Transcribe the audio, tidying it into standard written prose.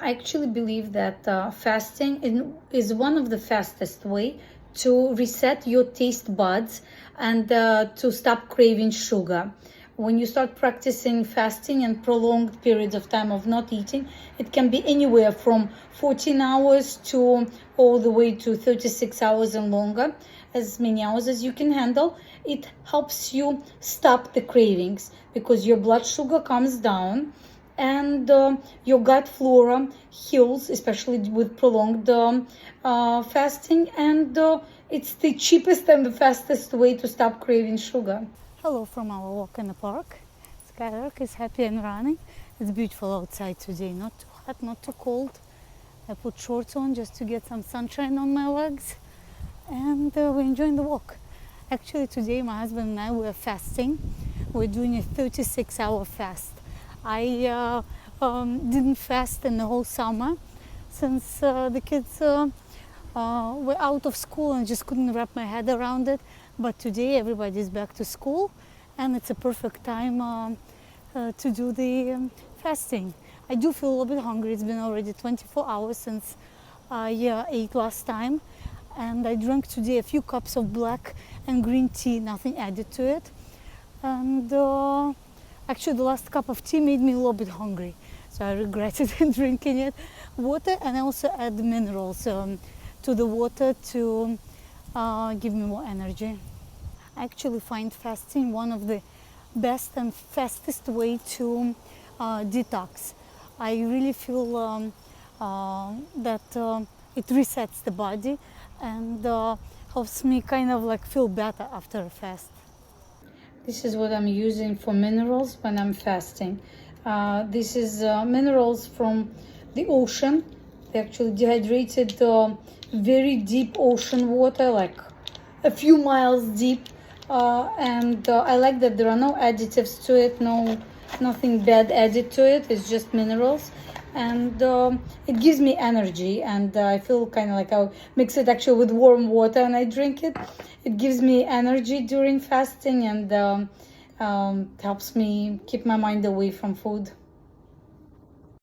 I actually believe that fasting is one of the fastest way to reset your taste buds and to stop craving sugar. When you start practicing fasting and prolonged periods of time of not eating, it can be anywhere from 14 hours to all the way to 36 hours and longer, as many hours as you can handle. It helps you stop the cravings because your blood sugar comes down and your gut flora heals, especially with prolonged fasting, and it's the cheapest and the fastest way to stop craving sugar. Hello from our walk in the park. Skylark is happy and running. It's beautiful outside today, not too hot, not too cold. I put shorts on just to get some sunshine on my legs, and we're enjoying the walk. Actually today my husband and I were fasting. We're doing a 36-hour fast. I didn't fast in the whole summer since the kids were out of school and just couldn't wrap my head around it. But today everybody's back to school and it's a perfect time to do the fasting. I do feel a little bit hungry. It's been already 24 hours since I ate last time, and I drank today a few cups of black and green tea, nothing added to it. And actually the last cup of tea made me a little bit hungry, so I regretted drinking it. Water, and I also add minerals to the water to give me more energy. I actually find fasting one of the best and fastest way to detox. I really feel that it resets the body and helps me kind of like feel better after a fast. This is what I'm using for minerals when I'm fasting. This is minerals from the ocean. They actually dehydrated very deep ocean water, like a few miles deep. And I like that there are no additives to it, nothing bad added to it. It's just minerals, and it gives me energy, and I feel kind of like I mix it actually with warm water and I drink it. It gives me energy during fasting and helps me keep my mind away from food.